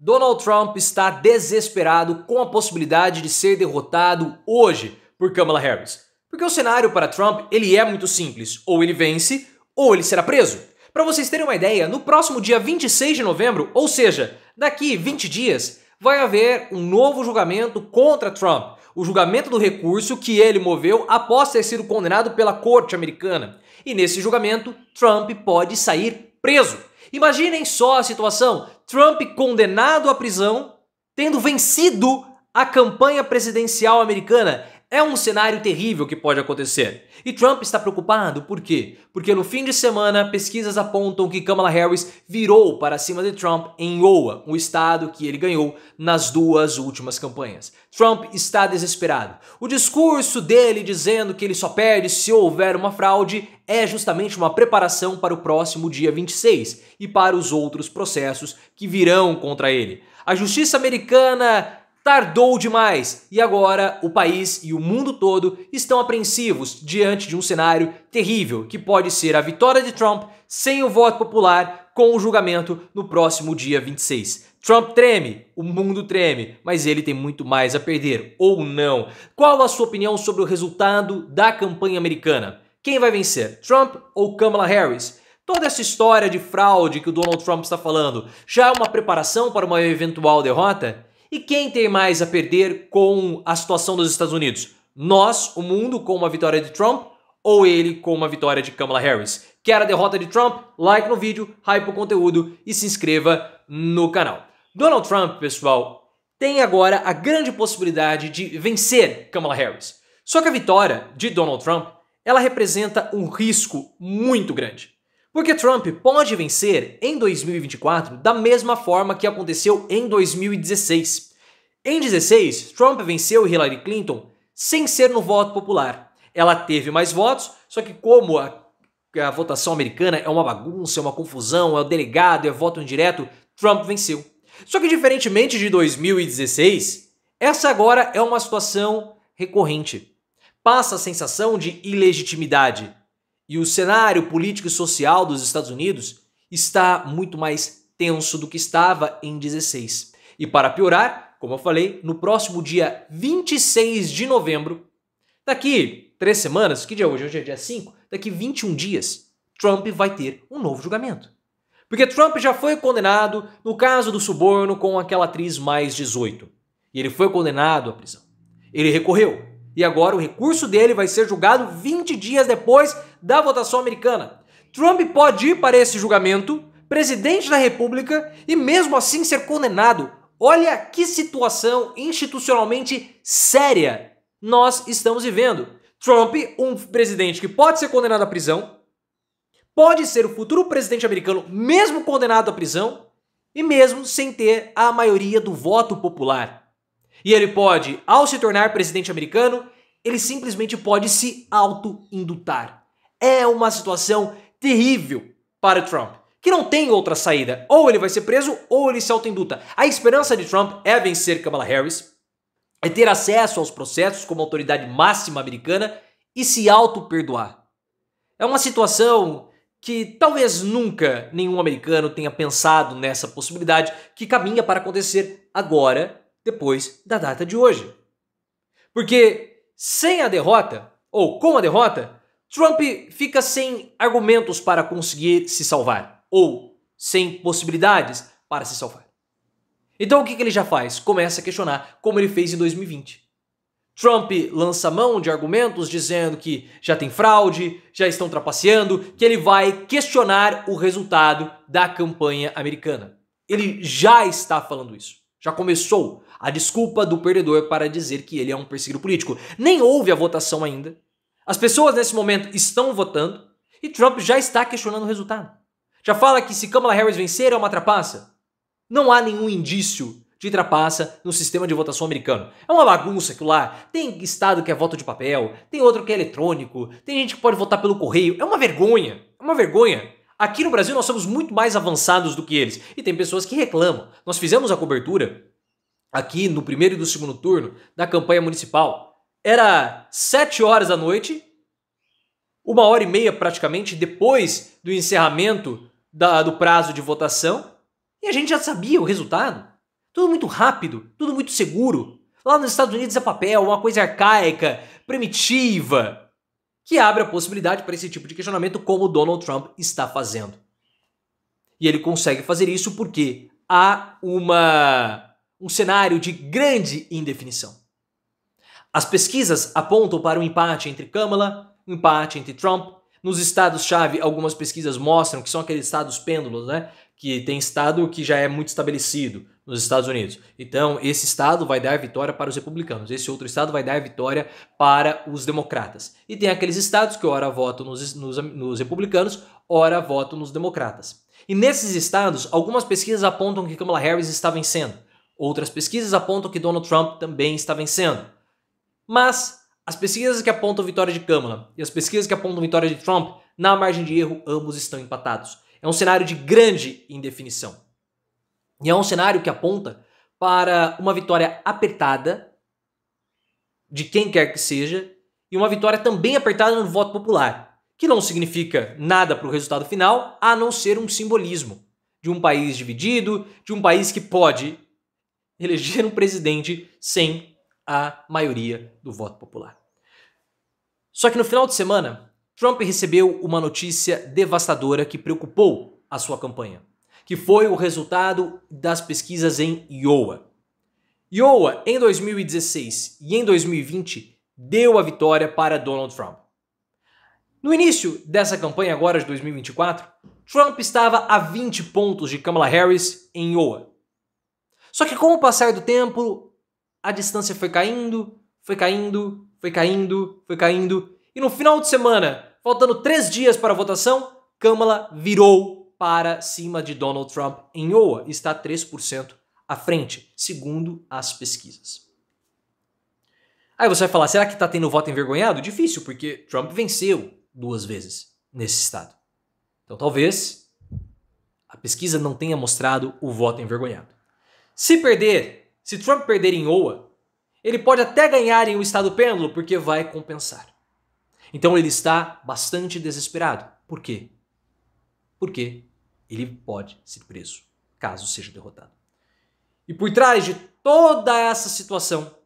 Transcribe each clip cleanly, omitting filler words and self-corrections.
Donald Trump está desesperado com a possibilidade de ser derrotado hoje por Kamala Harris. Porque o cenário para Trump ele é muito simples, ou ele vence ou ele será preso. Para vocês terem uma ideia, no próximo dia 26 de novembro, ou seja, daqui 20 dias, vai haver um novo julgamento contra Trump. O julgamento do recurso que ele moveu após ter sido condenado pela corte americana. E nesse julgamento, Trump pode sair preso. Imaginem só a situação, Trump condenado à prisão, tendo vencido a campanha presidencial americana. É um cenário terrível que pode acontecer. E Trump está preocupado, por quê? Porque no fim de semana, pesquisas apontam que Kamala Harris virou para cima de Trump em Iowa, o estado que ele ganhou nas duas últimas campanhas. Trump está desesperado. O discurso dele dizendo que ele só perde se houver uma fraude é justamente uma preparação para o próximo dia 26 e para os outros processos que virão contra ele. A justiça americana tardou demais e agora o país e o mundo todo estão apreensivos diante de um cenário terrível que pode ser a vitória de Trump sem o voto popular com o julgamento no próximo dia 26. Trump treme, o mundo treme, mas ele tem muito mais a perder, ou não. Qual a sua opinião sobre o resultado da campanha americana? Quem vai vencer, Trump ou Kamala Harris? Toda essa história de fraude que o Donald Trump está falando já é uma preparação para uma eventual derrota? E quem tem mais a perder com a situação dos Estados Unidos? Nós, o mundo, com uma vitória de Trump ou ele com uma vitória de Kamala Harris? Quer a derrota de Trump? Like no vídeo, hype o conteúdo e se inscreva no canal. Donald Trump, pessoal, tem agora a grande possibilidade de vencer Kamala Harris. Só que a vitória de Donald Trump, ela representa um risco muito grande. Porque Trump pode vencer em 2024 da mesma forma que aconteceu em 2016. Em 2016, Trump venceu Hillary Clinton sem ser no voto popular. Ela teve mais votos, só que como a votação americana é uma bagunça, é uma confusão, é o delegado, é voto indireto, Trump venceu. Só que diferentemente de 2016, essa agora é uma situação recorrente. Passa a sensação de ilegitimidade. E o cenário político e social dos Estados Unidos está muito mais tenso do que estava em 16. E para piorar, como eu falei, no próximo dia 26 de novembro, daqui 3 semanas, que dia é hoje? Hoje é dia 5, daqui 21 dias, Trump vai ter um novo julgamento. Porque Trump já foi condenado no caso do suborno com aquela atriz mais 18. E ele foi condenado à prisão. Ele recorreu. E agora o recurso dele vai ser julgado 20 dias depois da votação americana. Trump pode ir para esse julgamento, presidente da República, e mesmo assim ser condenado. Olha que situação institucionalmente séria nós estamos vivendo. Trump, um presidente que pode ser condenado à prisão, pode ser o futuro presidente americano mesmo condenado à prisão e mesmo sem ter a maioria do voto popular. E ele pode, ao se tornar presidente americano, ele simplesmente pode se auto-indutar. É uma situação terrível para Trump, que não tem outra saída. Ou ele vai ser preso ou ele se auto-induta. A esperança de Trump é vencer Kamala Harris, é ter acesso aos processos como autoridade máxima americana e se auto-perdoar. É uma situação que talvez nunca nenhum americano tenha pensado nessa possibilidade que caminha para acontecer agora, depois da data de hoje. Porque sem a derrota, ou com a derrota, Trump fica sem argumentos para conseguir se salvar, ou sem possibilidades para se salvar. Então o que ele já faz? Começa a questionar como ele fez em 2020. Trump lança mão de argumentos dizendo que já tem fraude, já estão trapaceando, que ele vai questionar o resultado da campanha americana. Ele já está falando isso. Já começou a desculpa do perdedor para dizer que ele é um perseguido político. Nem houve a votação ainda. As pessoas nesse momento estão votando e Trump já está questionando o resultado. Já fala que se Kamala Harris vencer é uma trapaça. Não há nenhum indício de trapaça no sistema de votação americano. É uma bagunça aquilo lá. Tem estado que é voto de papel, tem outro que é eletrônico, tem gente que pode votar pelo correio. É uma vergonha. É uma vergonha. Aqui no Brasil nós somos muito mais avançados do que eles. E tem pessoas que reclamam. Nós fizemos a cobertura aqui no primeiro e do segundo turno da campanha municipal. Era 7 horas da noite, 1h30 praticamente depois do encerramento do prazo de votação, e a gente já sabia o resultado. Tudo muito rápido, tudo muito seguro. Lá nos Estados Unidos é papel, uma coisa arcaica, primitiva, que abre a possibilidade para esse tipo de questionamento como o Donald Trump está fazendo. E ele consegue fazer isso porque há um cenário de grande indefinição. As pesquisas apontam para um empate entre Kamala, um empate entre Trump. Nos estados-chave, algumas pesquisas mostram que são aqueles estados pêndulos, né? Que tem estado que já é muito estabelecido nos Estados Unidos. Então, esse estado vai dar vitória para os republicanos, esse outro estado vai dar vitória para os democratas. E tem aqueles estados que ora votam nos republicanos, ora votam nos democratas. E nesses estados, algumas pesquisas apontam que Kamala Harris está vencendo. Outras pesquisas apontam que Donald Trump também está vencendo. Mas as pesquisas que apontam vitória de Kamala e as pesquisas que apontam vitória de Trump, na margem de erro, ambos estão empatados. É um cenário de grande indefinição. E é um cenário que aponta para uma vitória apertada de quem quer que seja e uma vitória também apertada no voto popular, que não significa nada para o resultado final, a não ser um simbolismo de um país dividido, de um país que pode eleger um presidente sem a maioria do voto popular. Só que no final de semana, Trump recebeu uma notícia devastadora que preocupou a sua campanha, que foi o resultado das pesquisas em Iowa. Iowa, em 2016 e em 2020, deu a vitória para Donald Trump. No início dessa campanha agora de 2024, Trump estava a 20 pontos de Kamala Harris em Iowa. Só que com o passar do tempo, a distância foi caindo, e no final de semana, faltando 3 dias para a votação, Kamala virou para cima de Donald Trump em Iowa, está 3% à frente, segundo as pesquisas. Aí você vai falar, será que está tendo voto envergonhado? Difícil, porque Trump venceu 2 vezes nesse estado. Então talvez a pesquisa não tenha mostrado o voto envergonhado. Se Trump perder em Iowa, ele pode até ganhar em um estado pêndulo, porque vai compensar. Então ele está bastante desesperado. Por quê? Porque ele pode ser preso, caso seja derrotado. E por trás de toda essa situação,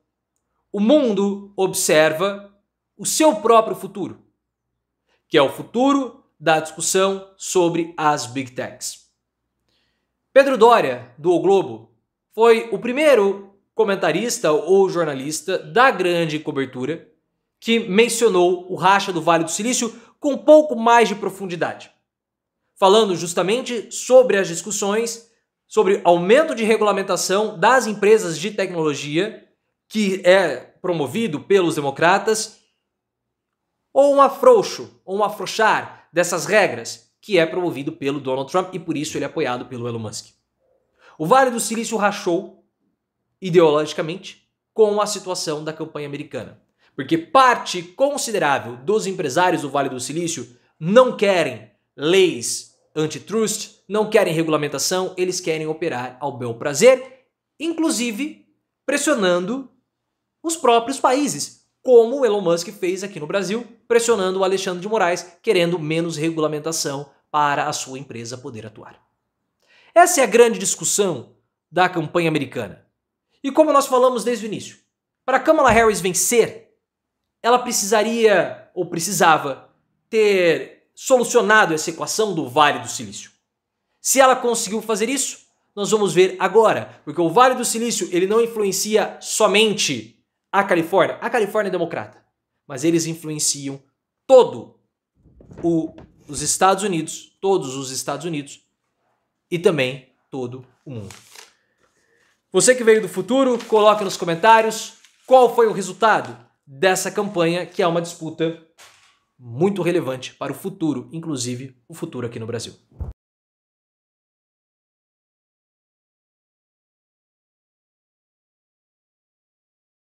o mundo observa o seu próprio futuro, que é o futuro da discussão sobre as Big Techs. Pedro Doria, do O Globo, foi o primeiro comentarista ou jornalista da grande cobertura que mencionou o racha do Vale do Silício com um pouco mais de profundidade, falando justamente sobre as discussões sobre aumento de regulamentação das empresas de tecnologia, que é promovido pelos democratas, ou um afrouxo, ou um afrouxar dessas regras, que é promovido pelo Donald Trump e por isso ele é apoiado pelo Elon Musk. O Vale do Silício rachou ideologicamente com a situação da campanha americana, porque parte considerável dos empresários do Vale do Silício não querem leis antitrust, não querem regulamentação, eles querem operar ao bel prazer, inclusive pressionando os próprios países, como o Elon Musk fez aqui no Brasil, pressionando o Alexandre de Moraes, querendo menos regulamentação para a sua empresa poder atuar. Essa é a grande discussão da campanha americana. E como nós falamos desde o início, para Kamala Harris vencer, ela precisaria ou precisava ter solucionado essa equação do Vale do Silício. Se ela conseguiu fazer isso, nós vamos ver agora, porque o Vale do Silício ele não influencia somente a Califórnia é democrata, mas eles influenciam todos os Estados Unidos e também todo o mundo. Você que veio do futuro, coloque nos comentários qual foi o resultado dessa campanha, que é uma disputa muito relevante para o futuro, inclusive o futuro aqui no Brasil.